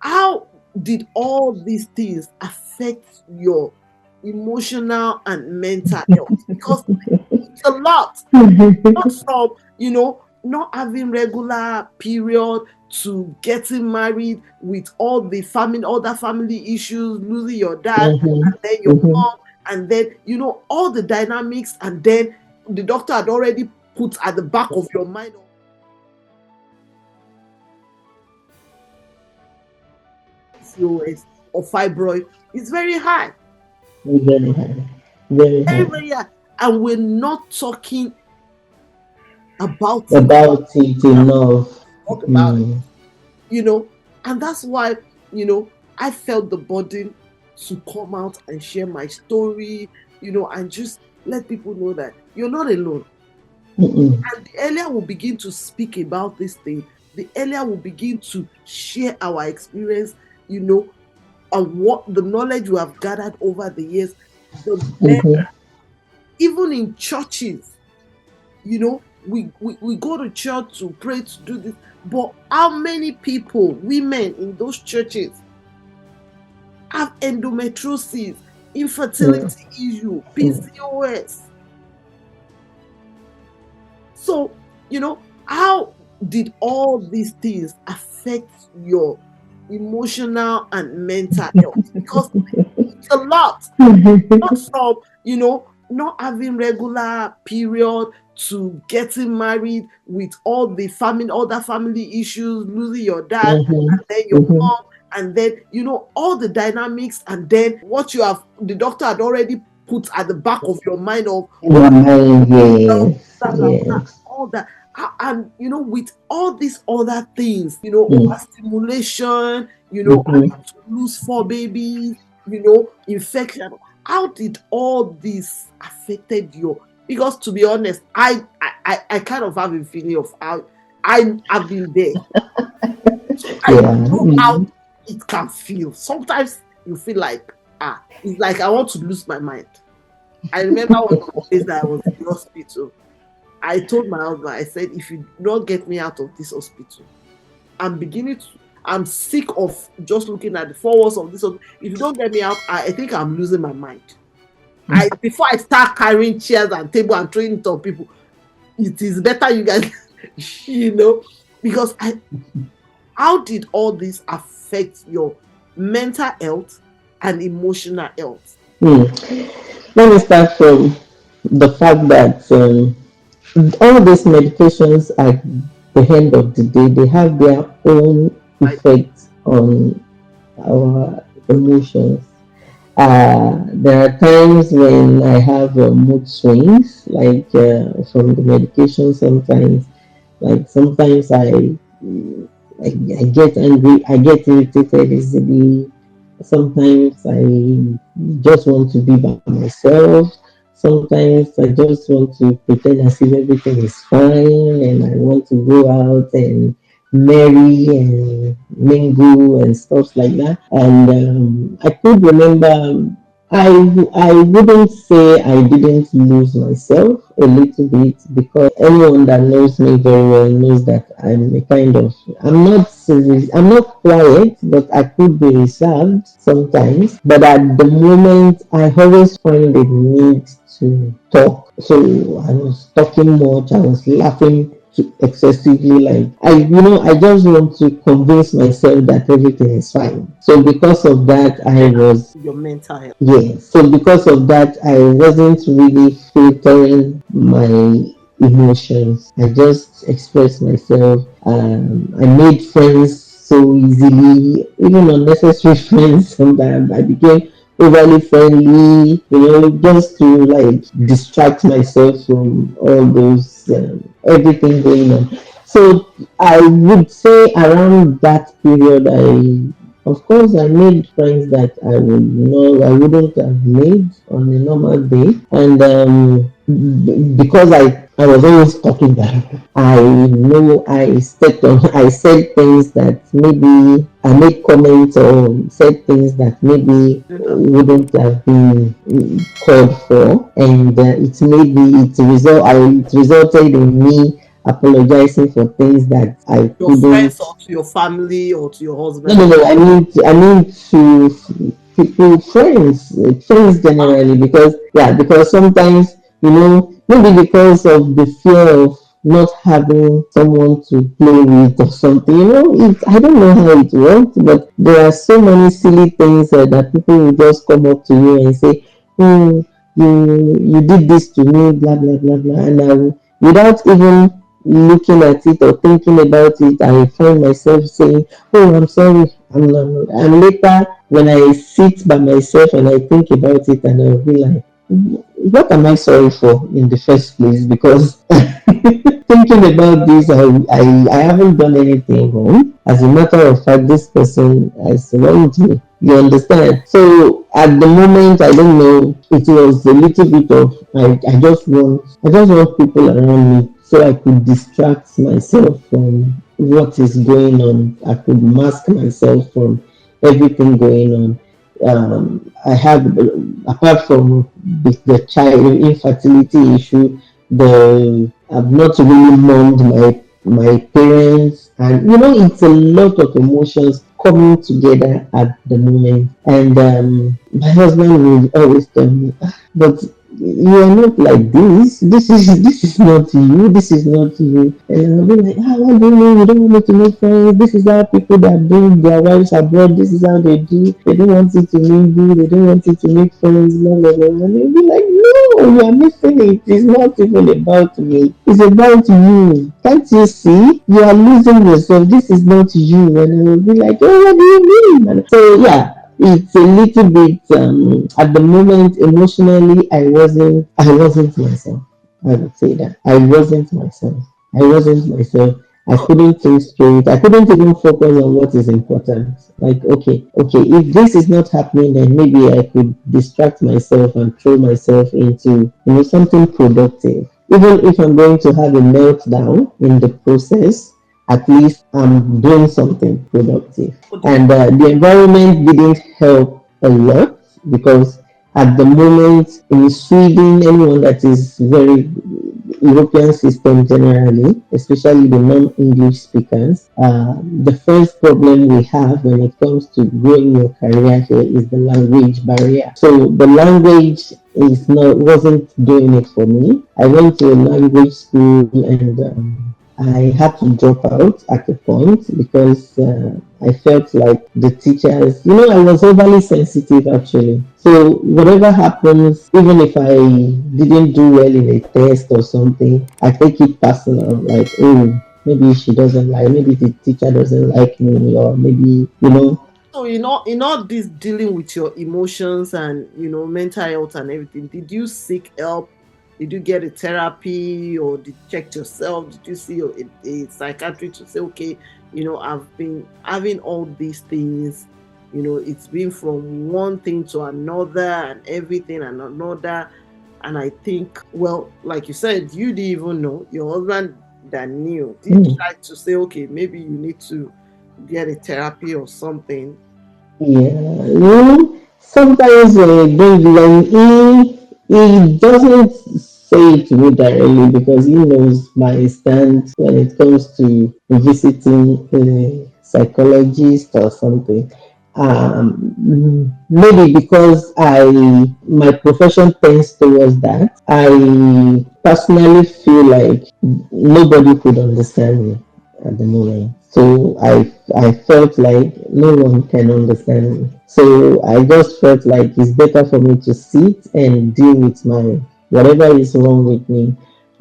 how did all these things affect your emotional and mental health? Because it's a lot. Not from, not having regular period to getting married with all the other family issues, losing your dad, and then your mom, and then, all the dynamics, and then the doctor had already put at the back of your mind PCOS or fibroid is very high. Very high. Very Very, high. very high. And we're not talking about it enough. Talk about it. And that's why, I felt the burden to come out and share my story, and just let people know that you're not alone. And the earlier we begin to speak about this thing, the earlier we begin to share our experience, and what the knowledge we have gathered over the years, the better. Even in churches, we go to church to pray, to do this, but how many people, women in those churches, have endometriosis, infertility issue, PCOS? So, how did all these things affect your emotional and mental health? Because it's a lot. Not from, not having regular period to getting married with all the other family issues, losing your dad, and then your mom, and then, all the dynamics, and then what the doctor had already put at the back of your mind of all that. And with all these other things, overstimulation, having to lose 4 babies, infection. How did all this affected your? Because to be honest, I kind of have a feeling of how I've been there. So I know how it can feel. Sometimes you feel like it's like I want to lose my mind. I remember one of the days that I was in the hospital. I told my husband, I said, if you don't get me out of this hospital, I'm sick of just looking at the 4 walls of this. If you don't get me out, I think I'm losing my mind. Before I start carrying chairs and table and throwing it on people, it is better you guys, because how did all this affect your mental health and emotional health? Let me start from the fact that all these medications, at the end of the day, they have their own effects on our emotions. There are times when I have mood swings, like from the medication. Sometimes I get angry, I get irritated easily. Sometimes I just want to be by myself. Sometimes I just want to pretend as if everything is fine, and I want to go out and marry and mingle and stuff like that. And I could remember, I wouldn't say I didn't lose myself a little bit, because anyone that knows me very well knows that I'm not quiet, but I could be reserved sometimes. But at the moment, I always find the need to talk. So I was talking much, I was laughing excessively, like I just want to convince myself that everything is fine. So because of that, Your mental health. yes. So because of that, I wasn't really filtering my emotions. I just expressed myself. I made friends so easily, even unnecessary friends. Sometimes I became overly friendly, just to like distract myself from all those everything going on. So I would say around that period, of course, I made friends that I wouldn't have made on a normal day, and because I was always talking back. I know I said things that maybe I made comments or said things that maybe wouldn't have been called for, and it resulted in me apologizing for things that I Your friends couldn't. or to your family or to your No, no, husband? no. I mean to people, friends, friends generally, because yeah, because sometimes maybe because of the fear of not having someone to play with or something. I don't know how it works, but there are so many silly things that people will just come up to you and say, "Oh, you did this to me," blah blah blah blah, and without even looking at it or thinking about it, I find myself saying, "Oh, I'm sorry." And later, when I sit by myself and I think about it, and I'll be like, what am I sorry for in the first place? Because thinking about this, I haven't done anything wrong. As a matter of fact, this person has wronged me. You understand? So at the moment, I don't know. It was a little bit of I just want people around me so I could distract myself from what is going on. I could mask myself from everything going on. I have, apart from the child infertility issue, the I've not really mourned my parents, and it's a lot of emotions coming together at the moment. And my husband will always tell me, but you are not like this. This is not you. This is not you. And I'll be like, what do you mean? You don't want me to make friends? This is how people that bring their wives abroad. This is how they do. They don't want you to mingle. They don't want you to make friends. Blah blah blah. And they'll be like, no, you are missing it. It's not even about me. It's about you. Can't you see? You are losing yourself. This is not you. And I will be like, oh, what do you mean? So yeah, it's a little bit at the moment emotionally I wasn't myself. I would say that I wasn't myself. I couldn't think straight. I couldn't even focus on what is important. Like, okay, if this is not happening, then maybe I could distract myself and throw myself into something productive. Even if I'm going to have a meltdown in the process, at least I'm doing something productive. And the environment didn't help a lot, because at the moment in Sweden, anyone that is very European system generally, especially the non-English speakers, the first problem we have when it comes to growing your career here is the language barrier. So the language wasn't doing it for me. I went to a language school, and I had to drop out at a point because I felt like the teachers, I was overly sensitive actually. So whatever happens, even if I didn't do well in a test or something, I take it personal. Like, oh, maybe she doesn't like, maybe the teacher doesn't like me, or maybe. So in all this dealing with your emotions and mental health and everything, did you seek help? Did you get a therapy, or did you check yourself? Did you see a psychiatrist to say, okay, I've been having all these things, it's been from one thing to another and everything and another. And I think, well, like you said, you didn't even know. Your husband that knew did Mm, try to say, okay, maybe you need to get a therapy or something. yeah, sometimes he doesn't say it to me directly, because he knows my stance when it comes to visiting a psychologist or something. Maybe because my profession tends towards that, I personally feel like nobody could understand me at the moment. So I felt like no one can understand me. So I just felt like it's better for me to sit and deal with my whatever is wrong with me.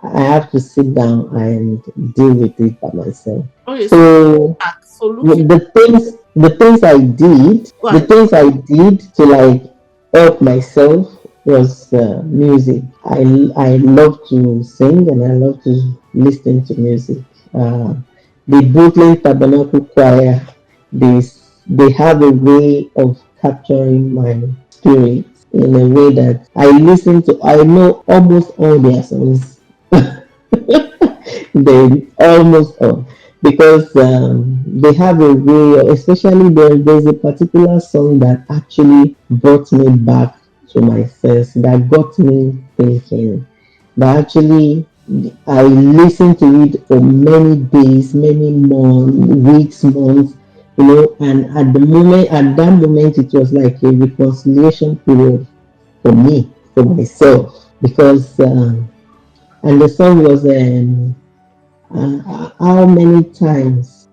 I have to sit down and deal with it by myself. Okay, so So looking, go the ahead. things I did to like help myself was music. I love to sing, and I love to listen to music. Uh, the Brooklyn Tabernacle Choir, they they have a way of capturing my spirit in a way that I know almost all their songs. They almost all, because they have a way, especially there's a particular song that actually brought me back to my sense, that got me thinking, that actually I listened to it for many days, many months, weeks, months, and at that moment, it was like a reconciliation period for me, for myself, because, and the song was, how many times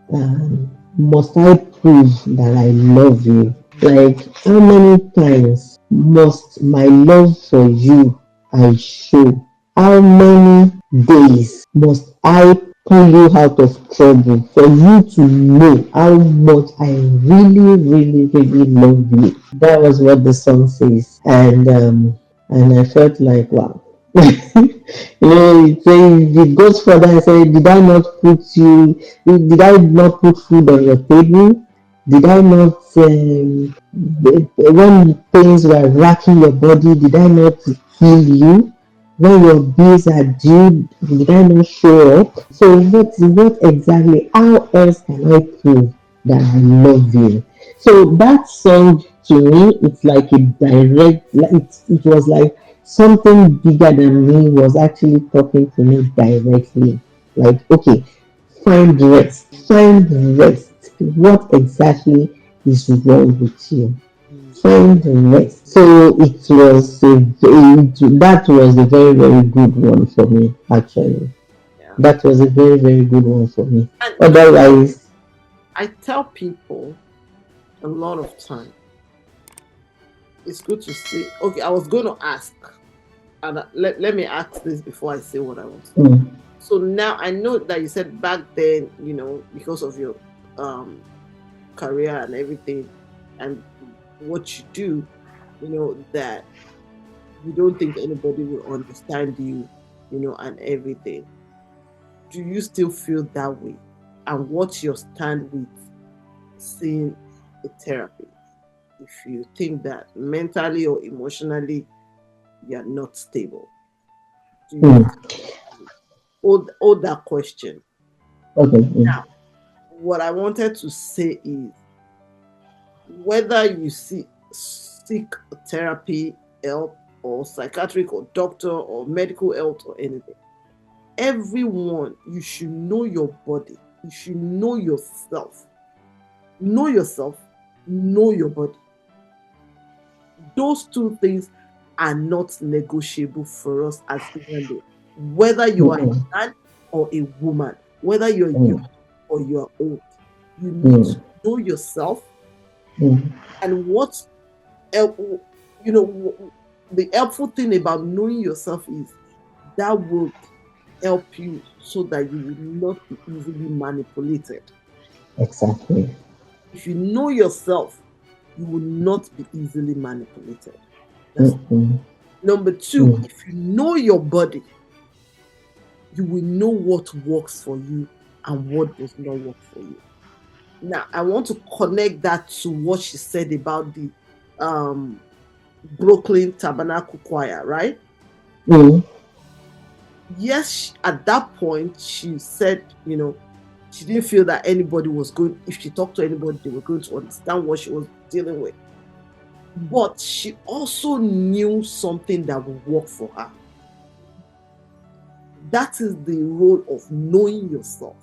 must I prove that I love you? Like, how many times must my love for you I show? How many days must I pull you out of trouble for you to know how much I really, really, really love you? That was what the song says. And I felt like, wow. It goes further and say, did I not put food on your table? Did I not, when pains were racking your body, did I not heal you? When your bills are due, did I not show up? So what exactly, how else can I prove that I love you? So that song to me, it's like a direct, it was like something bigger than me was actually talking to me directly. Like, okay, find rest, find rest. What exactly is wrong with you? Mm. Find rest. So that was a very, very good one for me, actually. Yeah. That was a very, very good one for me. And Otherwise, I tell people a lot of time, it's good to say, okay, I was going to ask, and let me ask this before I say what I want to. mm, So now I know that you said back then, because of your career and everything and what you do, that you don't think anybody will understand you, and everything. Do you still feel that way? And what's your stand with seeing a therapy? If you think that mentally or emotionally you're not stable, do you mm, hold that question? okay, mm, Now, what I wanted to say is whether you seek therapy, help, or psychiatric or doctor or medical health or anything, everyone, you should know your body. You should know yourself. Know yourself, know your body. Those two things are not negotiable for us as human beings. Whether you are mm, a man or a woman, whether you're young mm, or you're old, you need to mm, know yourself mm, and what help, the helpful thing about knowing yourself is that will help you so that you will not be easily manipulated. exactly. If you know yourself, you will not be easily manipulated. That's Mm, mm, number two. mm, If you know your body, you will know what works for you and what does not work for you. Now, I want to connect that to what she said about the um, Brooklyn Tabernacle Choir, right? mm, Yes, at that point, she said, she didn't feel that anybody was going, if she talked to anybody, they were going to understand what she was dealing with. But she also knew something that would work for her. That is the role of knowing yourself.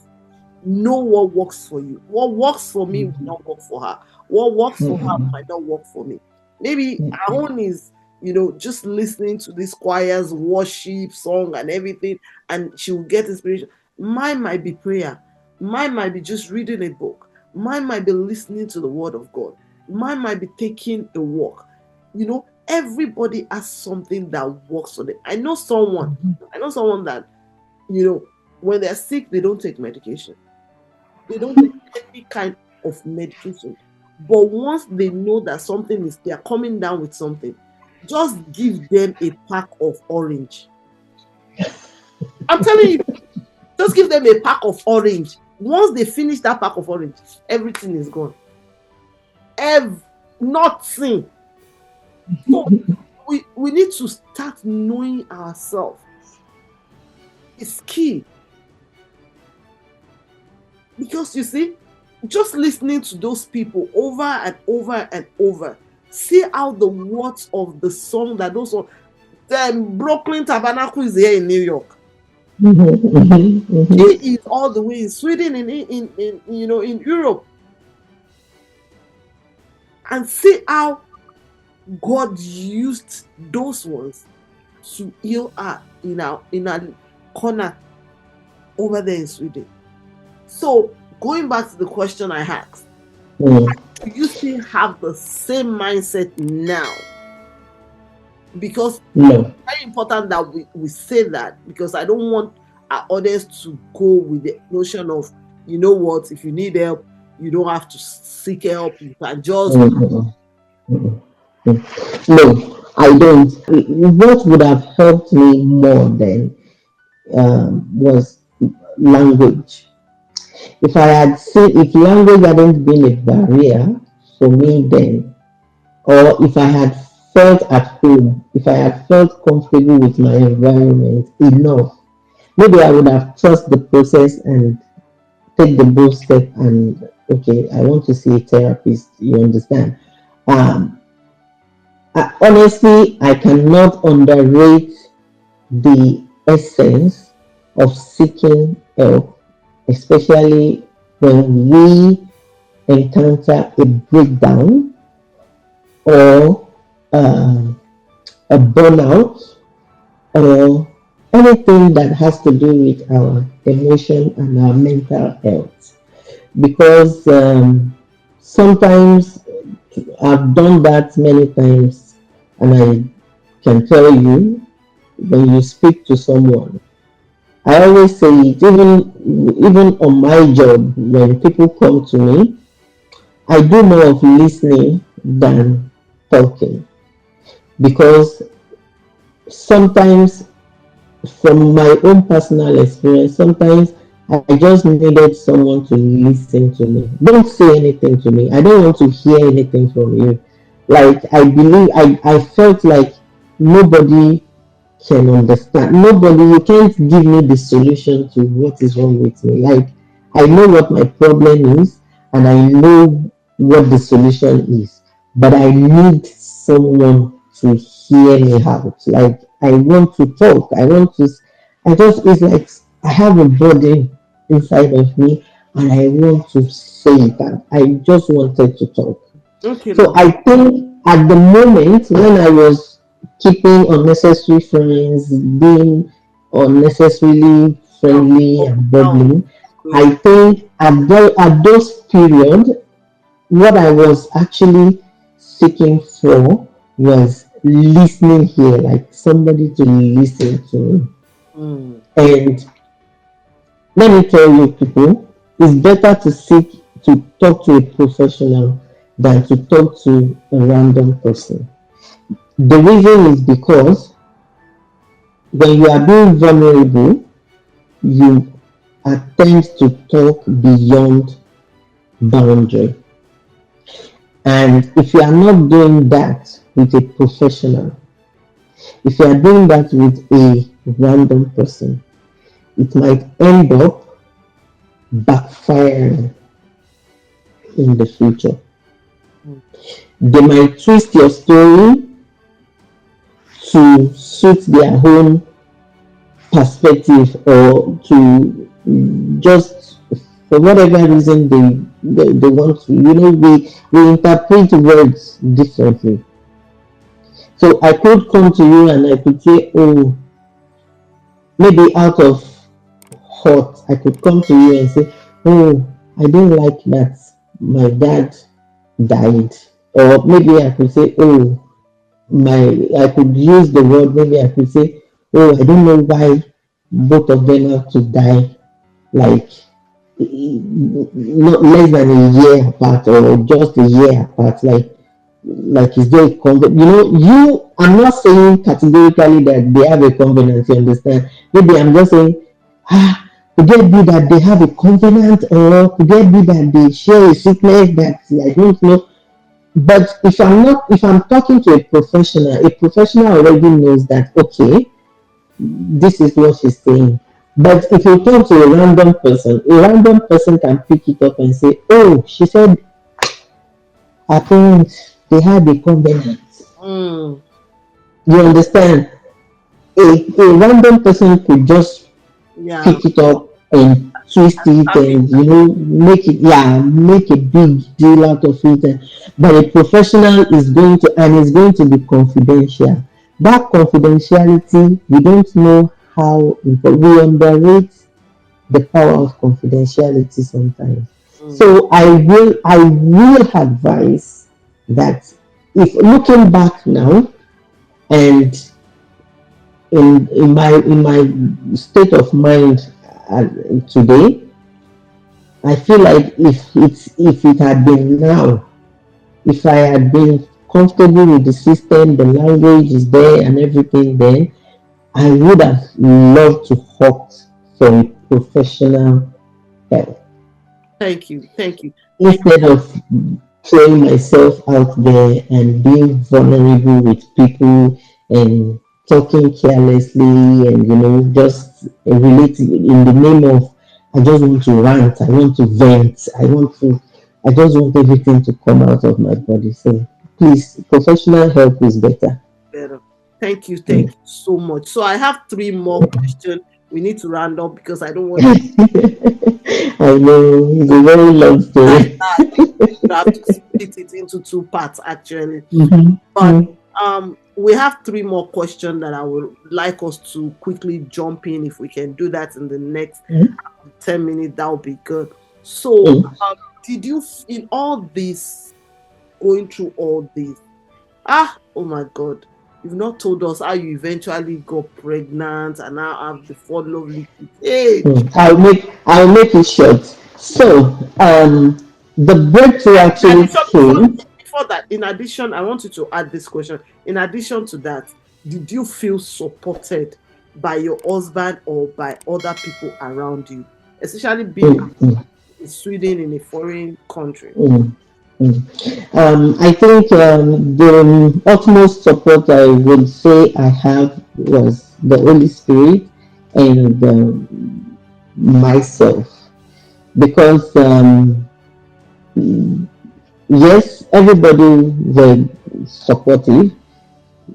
Know what works for you. What works for me will not work for her. What works for her mm, might not work for me. Maybe mm, our own is, just listening to this choirs, worship, song, and everything, and she will get inspiration. Mine might be prayer. Mine might be just reading a book. Mine might be listening to the word of God. Mine might be taking a walk. Everybody has something that works for them. I know someone that, when they're sick, they don't take medication. They don't take any kind of medication. But once they know that they are coming down with something, just give them a pack of orange. I'm telling you, just give them a pack of orange. Once they finish that pack of orange, everything is gone. Nothing. So we need to start knowing ourselves. It's key. Because you see, just listening to those people over and over and over, see how the words of the song that those songs, the Brooklyn Tabernacle is here in New York. She is all the way in Sweden, in in Europe, and see how God used those ones to heal her in a corner over there in Sweden. So going back to the question I asked, Mm. do you still have the same mindset now? Because No. very important that we say that, because I don't want our audience to go with the notion of, you know what, if you need help, you don't have to seek help. You can just Mm, mm, mm, mm. No, I don't. What would have helped me more then was language. If I had seen, if language hadn't been a barrier for me then, or if I had felt at home, if I had felt comfortable with my environment enough, maybe I would have trust the process and take the bold step and okay, I want to see a therapist. You understand? Um, Honestly, I cannot underrate the essence of seeking help, especially when we encounter a breakdown or um, a burnout or anything that has to do with our emotion and our mental health. Because sometimes I've done that many times, and I can tell you when you speak to someone, I always say it, even on my job, when people come to me, I do more of listening than talking because sometimes, from my own personal experience, sometimes I just needed someone to listen to me. Don't say anything to me. I don't want to hear anything from you. Like I felt like nobody can understand. Nobody, you can't give me the solution to what is wrong with me. Like, I know what my problem is and I know what the solution is, but I need someone to hear me out. Like, I want to talk. I just, it's like I have a burden inside of me and I want to say that. I just wanted to talk. okay, So love. I think at the moment when I was keeping unnecessary friends, being unnecessarily Up, friendly up, and down. bubbling, I Good. think at those periods, what I was actually seeking for was listening here, like somebody to listen to me. Mm. And let me tell you, people, it's better to talk to a professional than to talk to a random person. The reason is because when you are being vulnerable, you attempt to talk beyond boundary. And if you are not doing that with a professional, if you are doing that with a random person, it might end up backfiring in the future. Mm. They might twist your story to suit their own perspective or to just for whatever reason they want to, we interpret words differently. So I could come to you and I could say, oh, maybe out of hurt, I could come to you and say, oh, I didn't like that my dad died. Or maybe I could say, oh, I could use the word, maybe I could say, oh, I don't know why both of them have to die like not less than a year apart or just a year apart. Like is there a covenant? I'm not saying categorically that they have a covenant, you understand? Maybe I'm just saying, could it be that they have a covenant, or could it be that they share a sickness that I don't know? But if I'm talking to a professional already knows that, okay, this is what she's saying. But if you talk to a random person can pick it up and say, oh, she said her parents, they had a covenant. Mm. You understand? A random person could just Yeah. pick it up and twist it Have it. and make it, yeah, make a big deal out of it. But a professional is going to, and it's going to be confidential. That confidentiality, we don't know how important, we underrate the power of confidentiality sometimes. Mm. So I will advise that, if looking back now, and in my state of mind today, I feel like if it had been now, if I had been comfortable with the system, the language is there and everything there, I would have loved to opt for a professional help Thank you. Thank you. Thank instead of throwing myself out there and being vulnerable with people and talking carelessly and just relating in the name of, I just want to rant, I want to vent, I just want everything to come out of my body. So please, professional help is better. you better. Thank you. Mm. Thank you so much. So I have three more questions. We need to round up because I don't want this I know it's a very long like story. that. You have to split it into two parts actually. But Mm-hmm. we have three more questions that I would like us to quickly jump in. If we can do that in the next Mm-hmm. 10 minutes, that would be good. So, did you, in all this, going through all this, oh my God, you've not told us how you eventually got pregnant and now have the four lovely kids. Hey, I'll make it short. So, the breakthrough in actually addition, came. before that, in addition, I want you to add this question. In addition to that, did you feel supported by your husband or by other people around you, especially being Mm, mm, in Sweden in a foreign country? mm, mm. I think the utmost support I would say I have was the Holy Spirit and myself, because yes, everybody were supportive.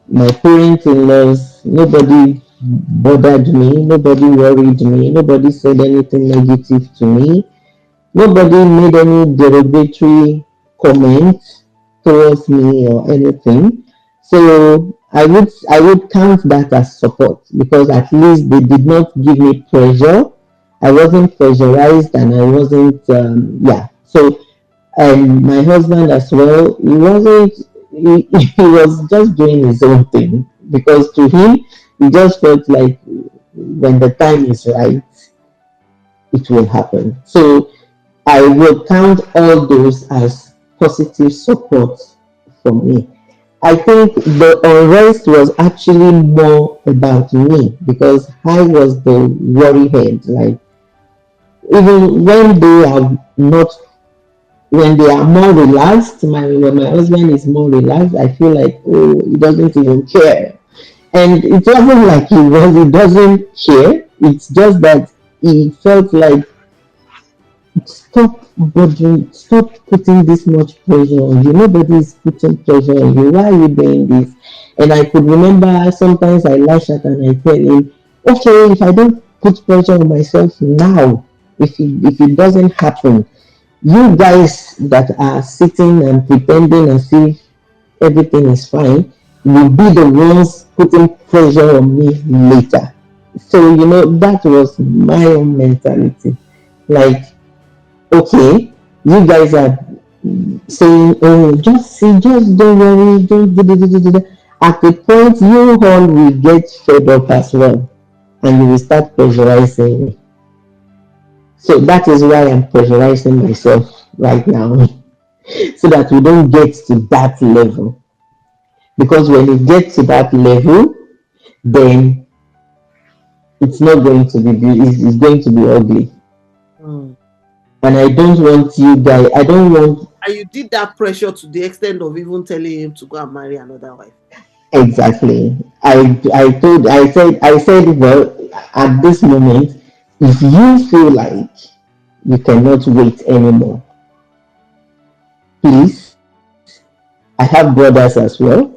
My parents in laws, nobody bothered me, nobody worried me, nobody said anything negative to me, nobody made any derogatory comment towards me or anything. So I would count that as support, because at least they did not give me pressure. I wasn't pressurized and I wasn't yeah. So, and my husband as well, he wasn't, he was just doing his own thing, because to him he just felt like when the time is right, it will happen. So I will count all those as positive support for me. I think the unrest was actually more about me, because I was the worry head. Like, even when they are not, when they are more relaxed, when my husband is more relaxed, I feel like, oh, he doesn't even care. And it wasn't like he doesn't care. It's just that he felt like, stop bothering, stop putting this much pressure on you. Nobody is putting pressure on you. Why are you doing this? And I could remember sometimes I lash out and I tell him, okay, if I don't put pressure on myself now, if it doesn't happen, you guys that are sitting and pretending as if everything is fine will be the ones putting pressure on me later. So, that was my own mentality. Like, okay, you guys are saying, oh, just see, just don't worry, don't do, do, do, do, do, do. At the point, you all will get fed up as well, and you will start pressurizing me. So that is why I'm pressurizing myself right now, so that we don't get to that level. Because when it gets to that level, then it's not going to be, it's going to be ugly. Mm. And I don't want you guys, I don't want. And you did that pressure to the extent of even telling him to go and marry another wife. Exactly. I said, well, at this moment, if you feel like you cannot wait anymore, please, I have brothers as well,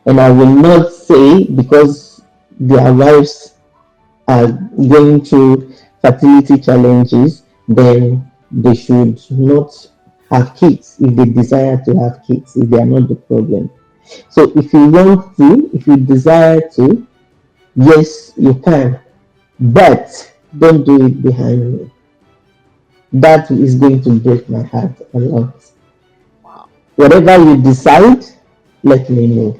and I will not say because their wives are going through fertility challenges, then they should not have kids if they desire to have kids, if they are not the problem. So if you want to, if you desire to, yes, you can, but don't do it behind me. That is going to break my heart a lot. Wow. Whatever you decide, let me know.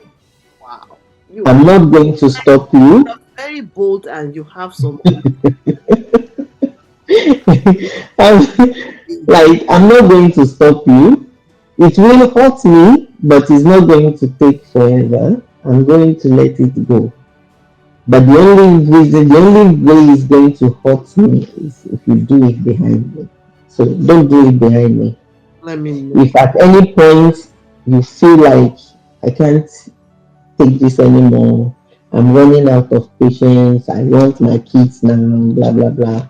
Wow. You I'm not going to stop you. are very bold and you have some I'm, like, I'm not going to stop you. It will hurt me, but it's not going to take forever. I'm going to let it go. But the only way it's going to hurt me is if you do it behind me. So don't do it behind me. let me know. If at any point you feel like I can't take this anymore, I'm running out of patience, I want my kids now, blah blah blah.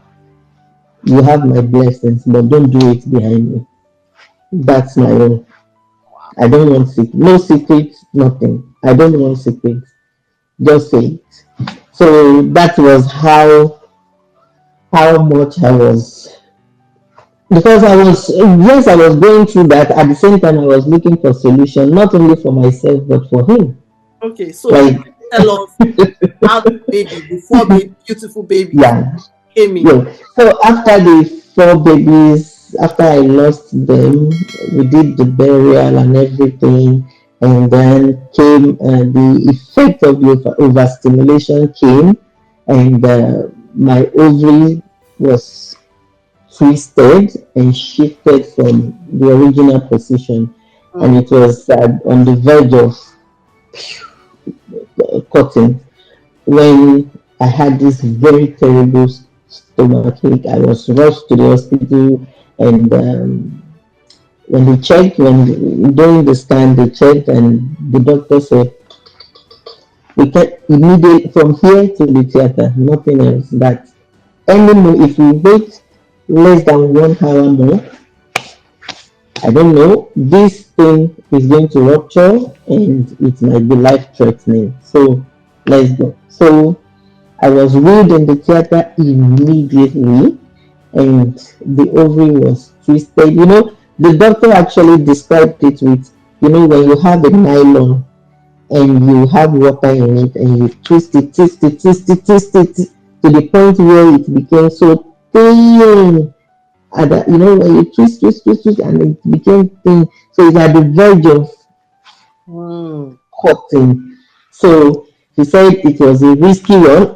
You have my blessings, but don't do it behind me. That's my own. I don't want no secrets, nothing. I don't want secrets. Just say it. So that was how much I was, because I was, yes, I was going through that. At the same time, I was looking for solution, not only for myself but for him. Okay, so Like, tell us how the baby, the four baby, beautiful babies yeah, came in. yeah. So after the four babies, after I lost them, we did the burial and everything, and then came the effect of the overstimulation came, and my ovary was twisted and shifted from the original position, and Mm. it was on the verge of cutting when I had this very terrible stomachache. I was rushed to the hospital, and when they checked, when during the scan they checked, and the doctor said we can immediately from here to the theater, nothing else. That any more, if we wait less than 1 hour more, I don't know, this thing is going to rupture and it might be life threatening. So let's go. So I was wheeled in the theater immediately, and the ovary was twisted. The doctor actually described it with, when you have a nylon and you have water in it and you twist it to the point where it became so thin. And when you twist, and it became thin. So it's at the verge of Mm. cutting. So he said it was a risky one,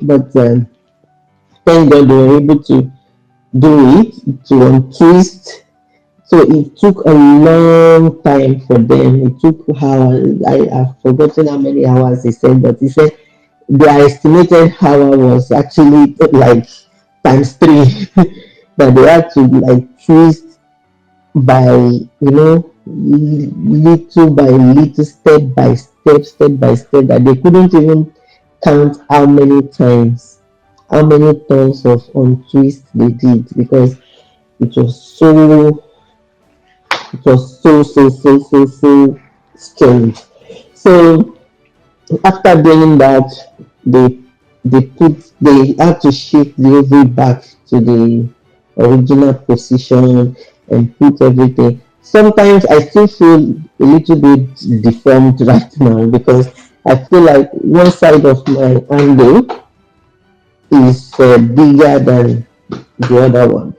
but thank God they were able to do it, to untwist. So it took a long time for them. It took hours. I've forgotten how many hours he said, but he said the estimated hour was actually like times three. That they had to like twist by, little by little, step by step, that they couldn't even count how many tons of untwist they did, because it was so so strange. So after doing that, they they had to shift the ovary back to the original position and put everything. Sometimes I still feel a little bit deformed right now, because I feel like one side of my angle is bigger than the other one.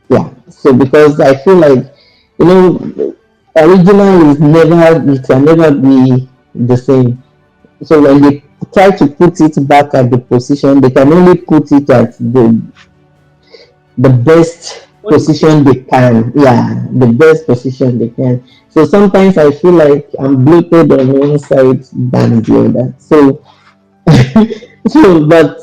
Yeah. So because I feel like, you know, original is never, it can never be the same. So when they try to put it back at the position, they can only put it at the best What is position they can. Yeah, the best position they can. So sometimes I feel like I'm bloated on one side than the other. So but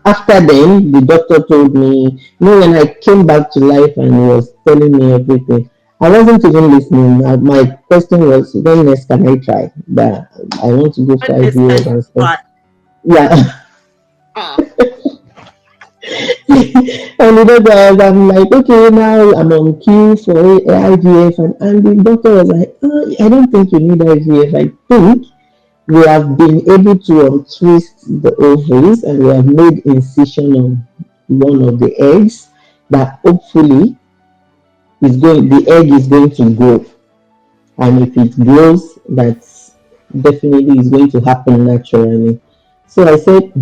after then, the doctor told me, when I came back to life and he was telling me everything, I wasn't even listening. My question was, when next can I try? That I want to go when for next can IVF you and stuff. try? Yeah. Ah, And I'm like, okay, now I'm on queue for IVF, and the doctor was like, I don't think you need IVF. I think We have been able to untwist the ovaries, and we have made incision on one of the eggs that hopefully the egg is going to grow. And if it grows, that's definitely is going to happen naturally. So I said,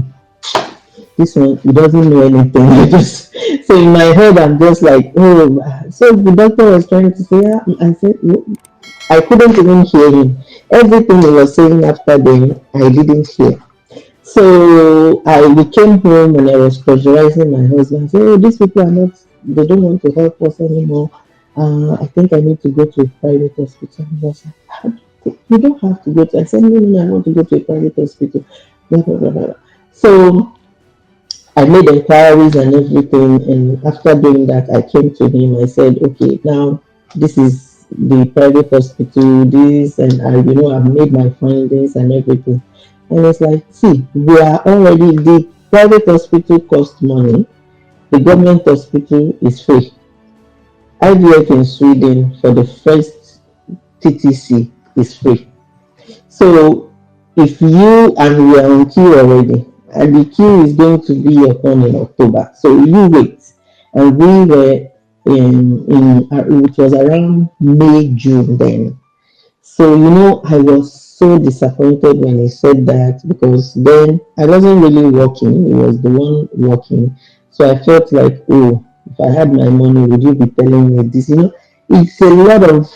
this one, he doesn't know anything. I just, so in my head, I'm just like, oh, so the doctor was trying to say, yeah. I said, no. I couldn't even hear him. Everything he was saying after then, I didn't hear. So we came home and I was pressurizing my husband. Say, oh, these people are not, they don't want to help us anymore. I think I need to go to a private hospital. He was like, you don't have to go to, I said, no, no, no, I want to go to a private hospital. Blah, blah, blah, blah. So I made inquiries and everything. And after doing that, I came to him. I said, okay, now this is the private hospital, this, and I've made my findings and everything. And it's like, see, we are already, the private hospital costs money, the government hospital is free. IVF in Sweden for the first TTC is free. So if you and we are on queue already, and the queue is going to be upon in October, so you wait. And we were it was around May, June then. So I was so disappointed when he said that, because then I wasn't really working. He was the one working. So I felt like, oh, if I had my money, would you be telling me this? It's a lot of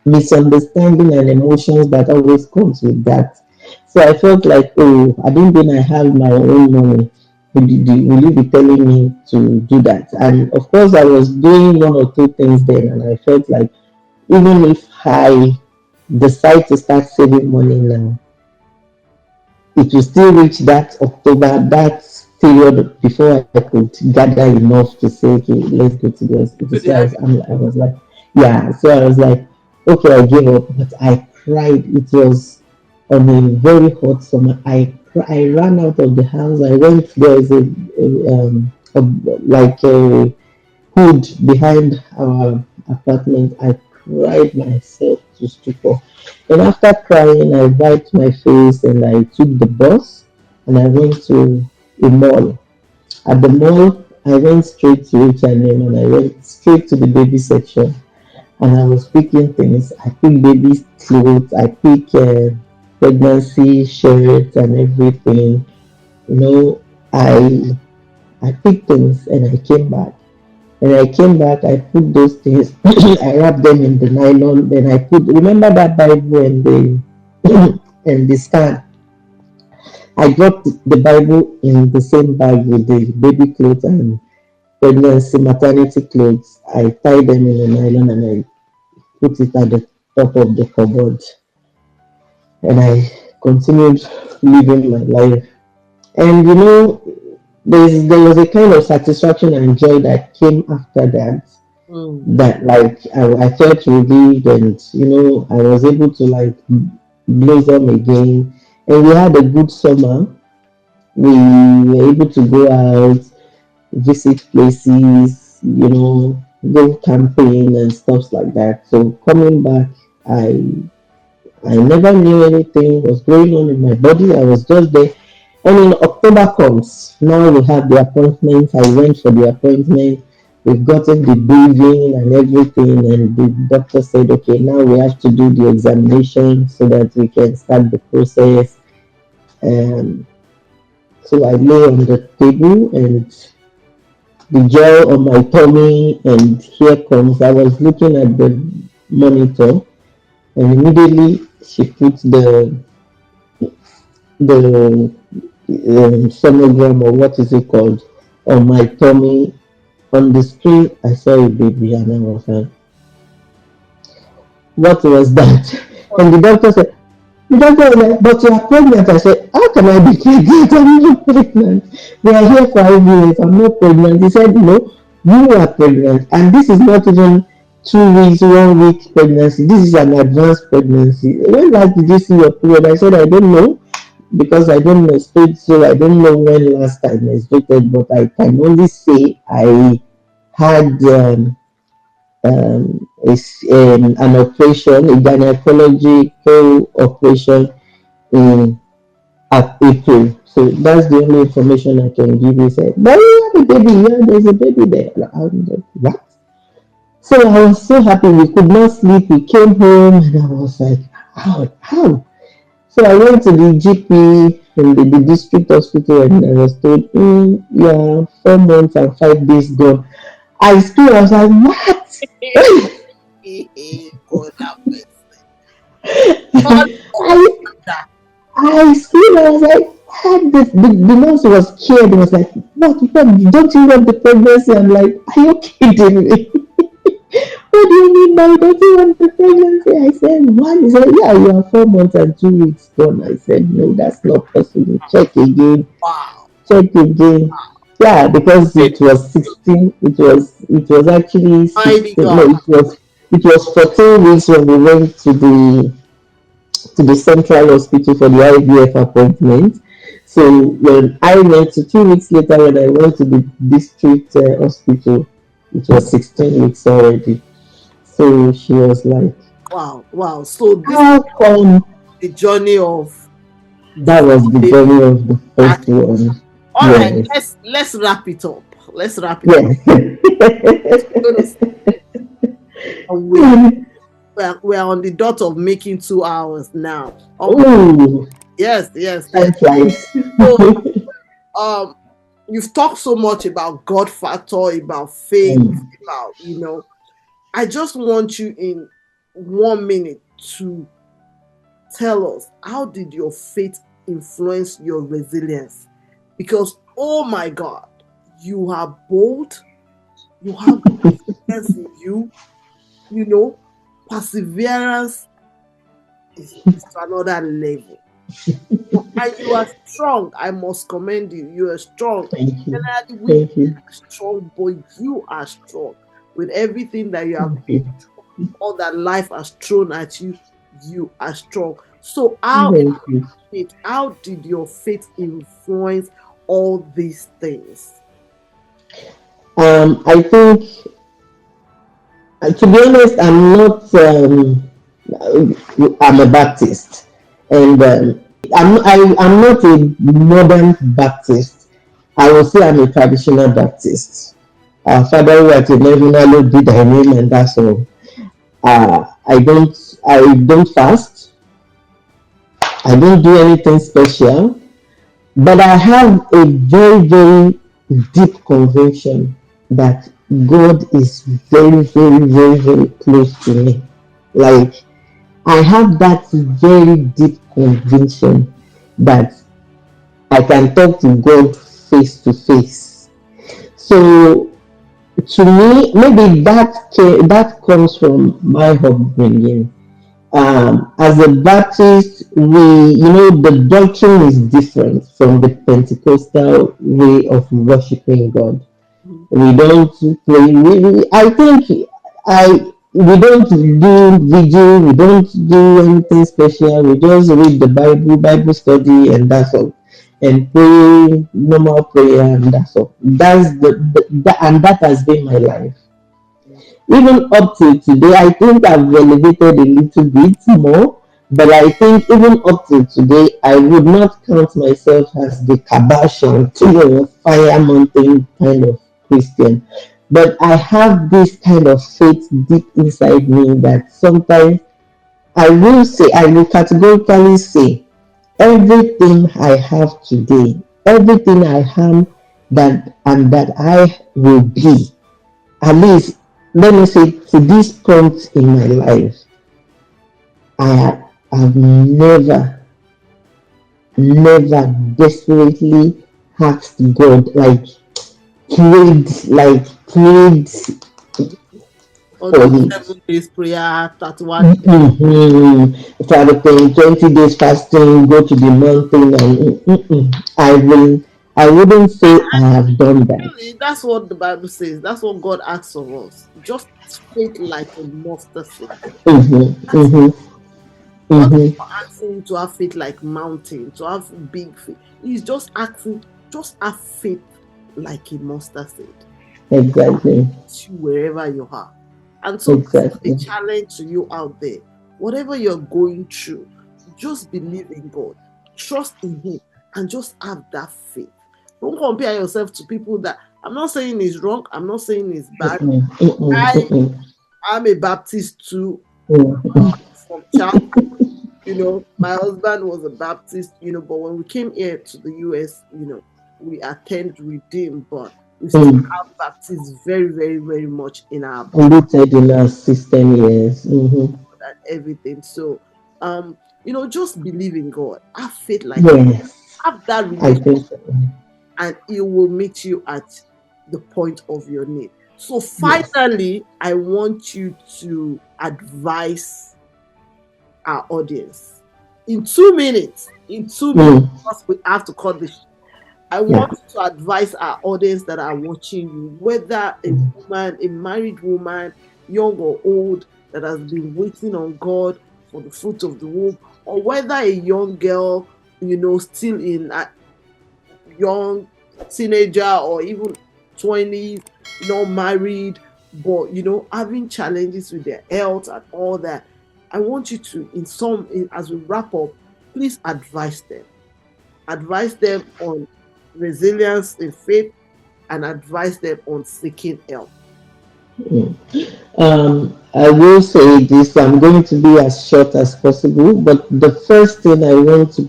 misunderstanding and emotions that always comes with that. So I felt like, oh, I didn't think I have my own money. Will you be telling me to do that? And of course, I was doing one or two things then, and I felt like even if I decide to start saving money now, it will still reach that October, that period before I could gather enough to say, okay, let's go to the hospital. To the So ivy. I was like, yeah. So I was like, okay, I gave up, but I cried. It was on a very hot summer. I ran out of the house. I went, there's a like a hood behind our apartment. I cried myself to stupor. And after crying, I wiped my face and I took the bus and I went to a mall. At the mall, I went straight to H&M and I went straight to the baby section, and I was picking things. I picked baby clothes, I picked pregnancy shirts and everything. You know, I I picked things and I came back. When I came back, I put those things, I wrapped them in the nylon. Then remember that Bible and and the stand. I dropped the Bible in the same bag with the baby clothes and pregnancy maternity clothes. I tied them in a nylon and I put it at the top of the cupboard. And I continued living my life. And there was a kind of satisfaction and joy that came after that, Mm. that like I felt relieved, and I was able to like blossom again, and we had a good summer. We were able to go out, visit places, go camping and stuff like that. So coming back, i I never knew anything was going on in my body. I was just there. And in October comes. Now we have the appointment. I went for the appointment. We've gotten the breathing and everything. And the doctor said, okay, now we have to do the examination so that we can start the process. Um, so I lay on the table and the gel on my tummy. And here comes, I was looking at the monitor. And immediately she put the sonogram, or what is it called, on my tummy. On the screen, I saw a baby, and I was like, "What was that?" And the doctor was like, "But you are pregnant." I said, "How can I be pregnant? I'm not pregnant. We are here 5 years. I'm not pregnant." He said, "No, you are pregnant, and this is not even 2 weeks, 1 week pregnancy. This is an advanced pregnancy. When last did you see your period?" I said, "I don't know, because I don't menstruate, so I don't know when last I menstruated, but I can only say I had an operation, a gynecological operation in at April. So that's the only information I can give you. Said, but you have a baby, yeah, there's a baby there. Like, what? So I was so happy. We could not sleep. We came home and I was like, how? How? So I went to the GP in the district hospital and I was told, yeah, 4 months and 5 days gone. I still was like, what? God have mercy. God of I wonder. I still I was like, and the nurse was scared. It was like, what, don't you want the pregnancy? I'm like, are you kidding me? What do you mean by don't you want the pregnancy? I said, what? He said, yeah, you are 4 months and 2 weeks gone. I said, no, that's not possible. Check again. Wow. Check again. Yeah, because it was 16. It was actually Mighty 16. No, God. it was 14 weeks when we went to the central hospital for the IVF appointment. So when I went to 2 weeks later, when I went to the district hospital, it was 16 weeks already. So she was like, Wow. Wow. So this is how come? the journey of the That was the baby. journey of the first Actually. one. All right. Yes. Let's wrap it up. Let's wrap it up. Yes. Gonna say, we're on the dot of making 2 hours now. Ooh, Yes, yes, yes. time flies. So you've talked so much about God factor, about faith, about I just want you in 1 minute to tell us, how did your faith influence your resilience? Because oh my God, you are bold, you have resilience in you, perseverance is to another level. And you are strong. I must commend you. You are strong. Thank you. Generally, we Thank you. are strong, but you are strong with everything that you have Thank been you. through, all that life has thrown at you. You are strong. So, Thank you. how did your faith influence all these things? I think, to be honest, I'm a Baptist, and I'm not a modern Baptist. I would say I'm a traditional Baptist. Father who art in heaven, hallowed be thy name, and that's all. I don't fast. I don't do anything special, but I have a very, very deep conviction that God is very, very, very, very close to me. Like, I have that very deep conviction that I can talk to God face to face. So, to me, maybe that comes from my upbringing. As a Baptist, the doctrine is different from the Pentecostal way of worshiping God. Mhm. We don't play. I think we don't do vigil. We don't do anything special. We just read the Bible study, and that's all. And pray normal prayer, and that's all. And that has been my life. Even up till today, I think I've elevated a little bit more. But I think even up till today, I would not count myself as the Kardashian, fire mountain kind of Christian. But I have this kind of faith deep inside me that sometimes I will categorically say, everything I have today, everything I am that I will be, at least let me say to this point in my life, I have never desperately asked God, prayed Or for do it. 7 days prayer, 31 days. Try to pray 20 days fasting, go to the mountain, and I wouldn't say I have done that. Really, that's what the Bible says. That's what God asks of us. Just faith like a mustard seed. Mm-hmm, That's mm-hmm, God is mm-hmm, not asking you to have faith like mountain, to have big faith. He's just asking, just have faith like a mustard seed. exactly, You wherever you are. And so this is a exactly. challenge to you out there. Whatever you're going through, just believe in God. trust in him and just have that faith. Don't compare yourself to people that, I'm not saying is wrong, I'm not saying it's bad. I am a Baptist too, from childhood. My husband was a Baptist, but when we came here to the US, we attend Redeem, but we still have Baptists very, very, very much in our blood Rooted in our system, yes. and everything. So, just believe in God, have faith like that, Yes, have that I relationship, think so. and He will meet you at the point of your need. So, Yes. finally, I want you to advise our audience in 2 minutes. In 2 minutes, Mm, because we have to cut this. I yeah. want to advise our audience that are watching you, whether a woman, a married woman, young or old, that has been waiting on God for the fruit of the womb, or whether a young girl, still in a young teenager or even 20s, not married, but having challenges with their health and all that. I want you to, as we wrap up, please advise them on resilience in faith, and advise them on seeking help. I will say this, I'm going to be as short as possible, but the first thing I want to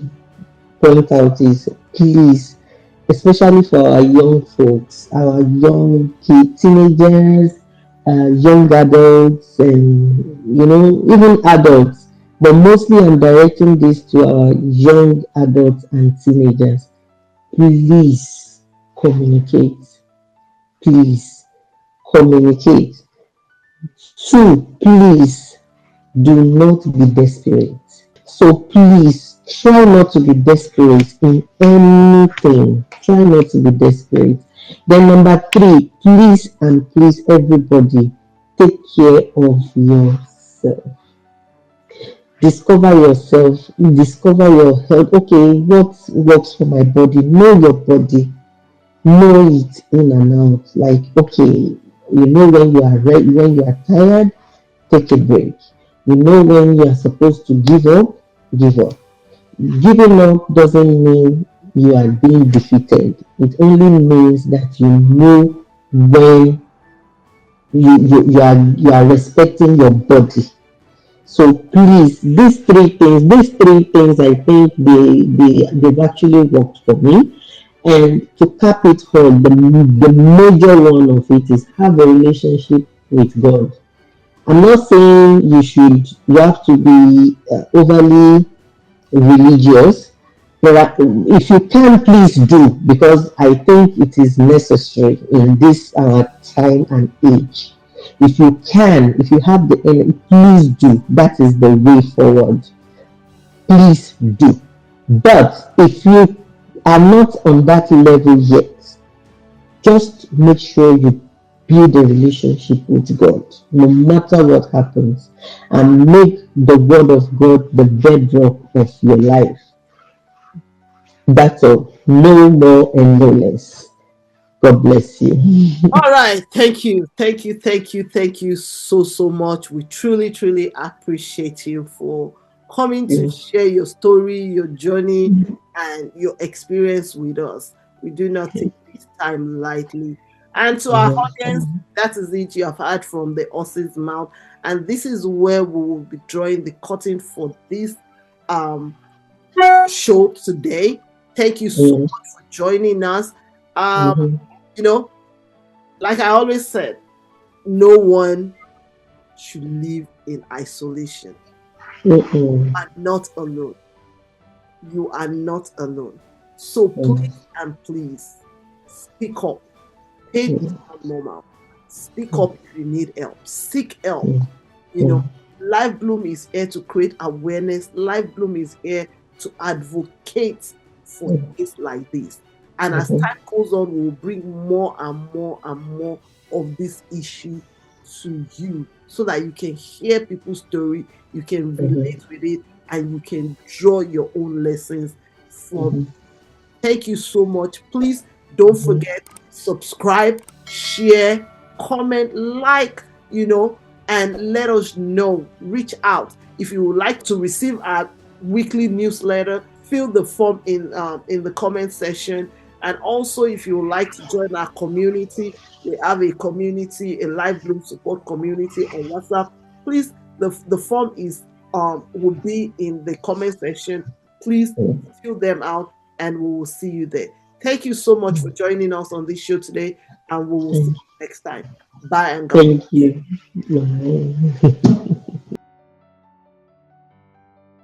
point out is please, especially for our young folks, our young teenagers, young adults, and even adults, but mostly I'm directing this to our young adults and teenagers. Please communicate. Please communicate. Two, please do not be desperate. So please try not to be desperate in anything. Try not to be desperate. Then number three, please and please everybody take care of yourself. Discover yourself, discover your health. Okay, what works for my body? Know your body, know it in and out. Like, okay, you know when you are ready, when you are tired, take a break. You know when you are supposed to give up, give up. Giving up doesn't mean you are being defeated. It only means that you know when you are respecting your body. So please, these three things, I think they've actually worked for me. And to cap it all, the major one of it is have a relationship with God. I'm not saying you have to be overly religious, but if you can, please do, because I think it is necessary in this time and age. If you can, if you have the energy, please do. That is the way forward. Please do. But if you are not on that level yet, just make sure you build a relationship with God, no matter what happens, and make the Word of God the bedrock of your life. That's all. No more and no less. God bless you. All right. Thank you. Thank you. Thank you. Thank you so, so much. We truly, truly appreciate you for coming to share your story, your journey, and your experience with us. We do not take this time lightly. And to our audience, that is it. You have heard from the horse's mouth. And this is where we will be drawing the curtain for this um, show today. Thank you so Mm, much for joining us. Um, mhm, you know, like I always said, no one should live in isolation. mhm, You are not alone. You are not alone. So mhm, please and please speak up. Pain is mhm, not normal. Speak up if you need help. Seek help. mhm, You know, Life Bloom is here to create awareness. Life Bloom is here to advocate for things like this. And as mhm, time goes on, we'll bring more and more and more of this issue to you so that you can hear people's story, you can mhm, relate with it, and you can draw your own lessons from. mhm, Thank you so much. Please don't forget, subscribe, share, comment, and let us know. Reach out. If you would like to receive our weekly newsletter, fill the form in the comment section. And also, if you would like to join our community, we have a community, a live bloom support community on WhatsApp. Please, the form is will be in the comment section. Please fill them out, and we will see you there. Thank you so much for joining us on this show today, and we will see you next time. Bye and God bless. Thank you. Bye.